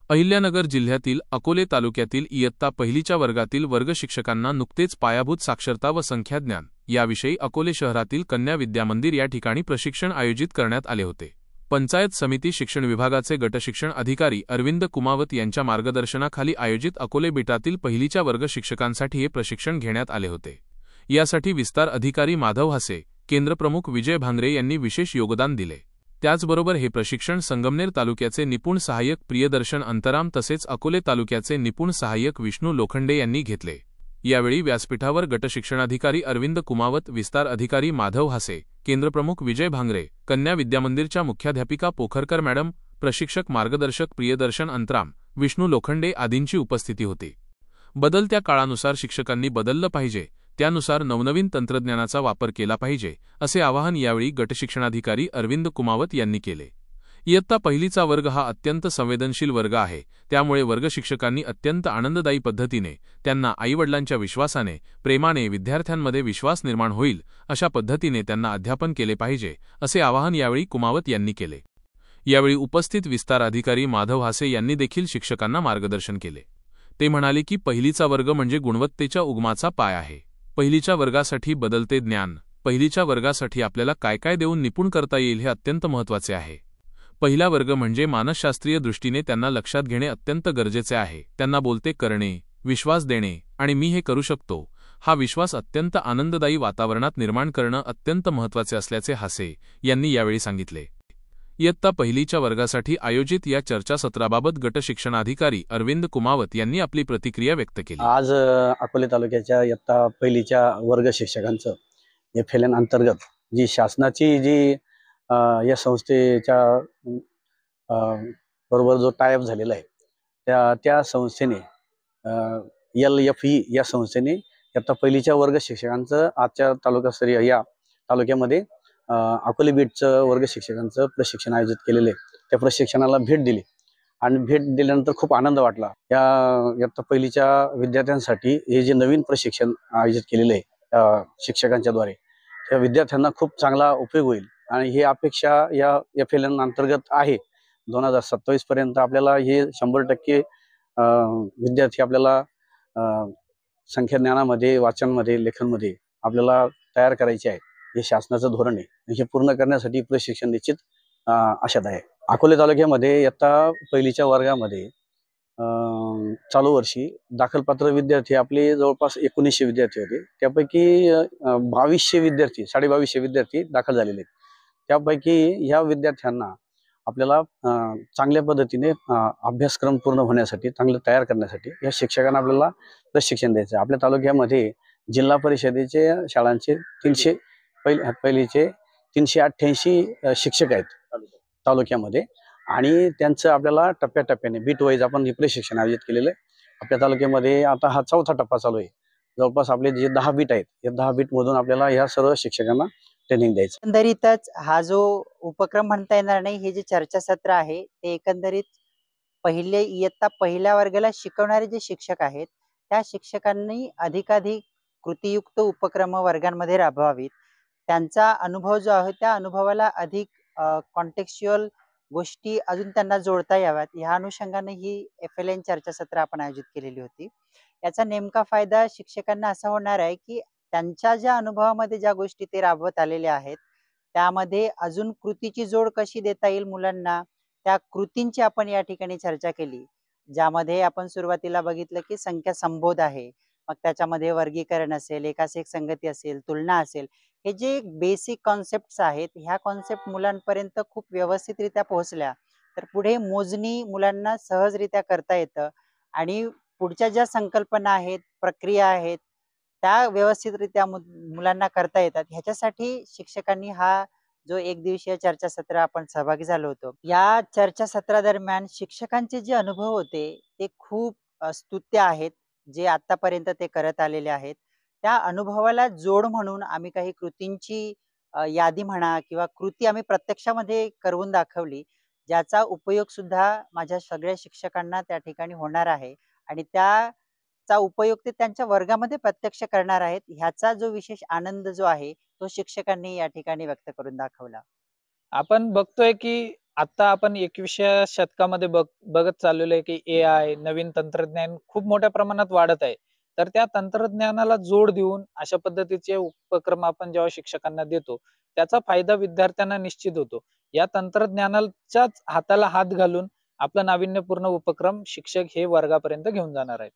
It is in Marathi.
अहिल्यानगर जिल्ह्यातील अकोले तालुक्यातील इयत्ता पहिलीच्या वर्गातील वर्ग शिक्षकांना नुकतेच पायाभूत साक्षरता व संख्याज्ञान याविषयी अकोले शहरातील कन्या विद्यामंदिर या ठिकाणी प्रशिक्षण आयोजित करण्यात आले होते। पंचायत समिती शिक्षण विभागाचे गटशिक्षण अधिकारी अरविंद कुमावत यांच्या मार्गदर्शनाखाली आयोजित अकोले बेटातील पहिलीच्या वर्ग शिक्षकांसाठी हे प्रशिक्षण घेण्यात आले होते। यासाठी विस्तार अधिकारी माधव हासे, केंद्रप्रमुख विजय भांगरे यांनी विशेष योगदान दिले। त्याचबरोबर हे प्रशिक्षण संगमनेर तालुक्याचे निपुण सहाय्यक प्रियदर्शन अंतराम तसेच अकोले तालुक्याचे निपुण सहाय्यक विष्णू लोखंडे यांनी घेतले। यावेळी व्यासपीठावर गटशिक्षणाधिकारी अरविंद कुमावत, विस्तार अधिकारी माधव हासे, केंद्रप्रमुख विजय भांगरे, कन्या विद्यामंदिरच्या मुख्याध्यापिका पोखरकर मॅडम, प्रशिक्षक मार्गदर्शक प्रियदर्शन अंतराम, विष्णू लोखंडे आदींची उपस्थिती होती। बदलत्या काळानुसार शिक्षकांनी बदललं पाहिजे, त्यानुसार नवनवीन तंत्रज्ञानाचा वापर केला पाहिजे, असे आवाहन यावेळी गटशिक्षणाधिकारी अरविंद कुमावत यांनी केले। इयत्ता पहिलीचा वर्ग हा अत्यंत संवेदनशील वर्ग आहे, त्यामुळे वर्ग शिक्षकांनी अत्यंत आनंददायी पद्धतीने त्यांना आईवडिलांच्या विश्वासाने, प्रेमाने विद्यार्थ्यांमध्ये विश्वास निर्माण होईल अशा पद्धतीने त्यांना अध्यापन केले पाहिजे, असे आवाहन यावेळी कुमावत यांनी केले। यावेळी उपस्थित विस्तार अधिकारी माधव हासे यांनी देखील शिक्षकांना मार्गदर्शन केले। ते म्हणाले की पहिलीचा वर्ग म्हणजे गुणवत्तेच्या उगमाचा पाय आहे। पहिलीच्या वर्गासाठी बदलते ज्ञान, पहिलीच्या वर्गासाठी आपल्याला काय काय देऊन निपुण करता येईल हे अत्यंत महत्त्वाचे आहे। पहिला वर्ग म्हणजे मानसशास्त्रीय दृष्टीने त्यांना लक्षात घेणे अत्यंत गरजेचे आहे। त्यांना बोलते करणे, विश्वास देणे आणि मी हे करू शकतो हा विश्वास अत्यंत आनंददायी वातावरणात निर्माण करणं अत्यंत महत्त्वाचे असल्याचे हासे यांनी यावेळी सांगितले। इयत्ता पहिलीच्या वर्गासाठी आयोजित या चर्चासत्राबाबत गटशिक्षणाधिकारी अरविंद कुमावत यांनी आपली प्रतिक्रिया व्यक्त केली। आज अकोले तालुक्याच्या इयत्ता पहिलीच्या वर्ग शिक्षकांचं FLN अंतर्गत जी शासनाची जी या संस्थेच्या बरोबर जो टायअप झालेला आहे त्या संस्थेने LFE या संस्थेने इयत्ता पहिलीच्या वर्ग शिक्षकांचं आजच्या तालुकास्तरीय या तालुक्यामध्ये अकोले बीटचं वर्ग शिक्षकांचं प्रशिक्षण आयोजित केलेले। त्या प्रशिक्षणाला भेट दिली आणि भेट दिल्यानंतर खूप आनंद वाटला। या इयत्ता पहिलीच्या विद्यार्थ्यांसाठी हे जे नवीन प्रशिक्षण आयोजित केलेले आहे शिक्षकांच्या द्वारे त्या विद्यार्थ्यांना खूप चांगला उपयोग होईल आणि ही अपेक्षा या FLN अंतर्गत आहे। 2027 पर्यंत आपल्याला हे 100% विद्यार्थी आपल्याला संख्याज्ञानामध्ये, वाचनमध्ये, लेखनमध्ये आपल्याला तयार करायचे आहे। हे शासनाचं धोरण आहे। हे पूर्ण करण्यासाठी प्रशिक्षण निश्चित आशेत आहे। अकोले तालुक्यामध्ये इयत्ता पहिलीच्या वर्गामध्ये चालू वर्षी दाखलपात्र विद्यार्थी आपले जवळपास 1900 विद्यार्थी होते। त्यापैकी 2200 विद्यार्थी 2250 विद्यार्थी दाखल झालेले आहेत। त्यापैकी ह्या विद्यार्थ्यांना आपल्याला चांगल्या पद्धतीने अभ्यासक्रम पूर्ण होण्यासाठी, चांगलं तयार करण्यासाठी या शिक्षकांना आपल्याला प्रशिक्षण द्यायचं। आपल्या तालुक्यामध्ये जिल्हा परिषदेचे शाळांचे पहिलीचे 388 शिक्षक आहेत तालुक्यामध्ये आणि त्यांचं आपल्याला टप्प्याटप्प्याने बीट वाईज आपण हे प्रशिक्षण आयोजित केलेलं आहे। आपल्या तालुक्यामध्ये आता हा 4था टप्पा चालू आहे। जवळपास आपले जे 10 बीट आहेत या 10 बीट मधून आपल्याला ह्या सर्व शिक्षकांना ट्रेनिंग द्यायचं। एकंदरीतच हा जो उपक्रम म्हणता येणार नाही, हे जे चर्चासत्र आहे ते एकंदरीत इयत्ता पहिल्या वर्गाला शिकवणारे जे शिक्षक आहेत त्या शिक्षकांनी अधिकाधिक कृतीयुक्त उपक्रम वर्गांमध्ये राबवावीत। त्यांचा अनुभव जो आहे त्या अनुभवाला अधिक कॉन्टेक्स्चुअल गोष्टी अजून त्यांना जोडता याव्यात, ह्या अनुषंगाने ही FLN चर्चासत्र आपण आयोजित केलेली होती। याचा नेमका फायदा शिक्षकांना असा होणार आहे की त्यांच्या ज्या अनुभवामध्ये ज्या गोष्टी ते राबवत आलेल्या आहेत त्यामध्ये अजून कृतीची जोड कशी देता येईल मुलांना, त्या कृतींची आपण या ठिकाणी चर्चा केली। ज्यामध्ये आपण सुरुवातीला बघितलं की संख्या संबोध आहे, मग त्याच्यामध्ये वर्गीकरण असेल, एकास एक संगती असेल, तुलना असेल, हे जे बेसिक कॉन्सेप्ट्स आहेत ह्या कॉन्सेप्ट मुलांपर्यंत खूप व्यवस्थितरित्या पोहोचल्या तर पुढे मोजणी मुलांना सहजरित्या करता येतं आणि पुढच्या ज्या संकल्पना आहेत, प्रक्रिया आहेत त्या व्यवस्थितरित्या मुलांना करता येतात। ह्याच्यासाठी शिक्षकांनी हा जो एक दिवसीय चर्चासत्र आपण सहभागी झालो होतो, या चर्चासत्रादरम्यान शिक्षकांचे जे अनुभव होते ते खूप स्तुत्य आहेत, जे आतापर्यंत ते करत आलेले आहेत। त्या अनुभवाला जोड म्हणून आम्ही काही कृतींची यादी म्हणा किंवा कृती आम्ही प्रत्यक्षामध्ये करून दाखवली, ज्याचा उपयोग सुद्धा माझ्या सगळ्या शिक्षकांना त्या ठिकाणी होणार आहे आणि त्याचा उपयोग ते त्यांच्या वर्गामध्ये प्रत्यक्ष करणार आहेत। ह्याचा जो विशेष आनंद जो आहे तो शिक्षकांनी या ठिकाणी व्यक्त करून दाखवला। आपण बघतोय की आता आपण 21व्या शतकामध्ये बघत चाललेलो आहे की AI नवीन तंत्रज्ञान खूप मोठ्या प्रमाणात वाढत आहे. तर त्या तंत्रज्ञानाला जोड देऊन अशा पद्धतीचे उपक्रम आपण जेव्हा शिक्षकांना देतो, त्याचा फायदा विद्यार्थ्यांना निश्चित होतो. या तंत्रज्ञानाच्याच हाताला हात घालून आपला नाविन्यपूर्ण उपक्रम शिक्षक हे वर्गापर्यंत घेऊन जाणार आहेत.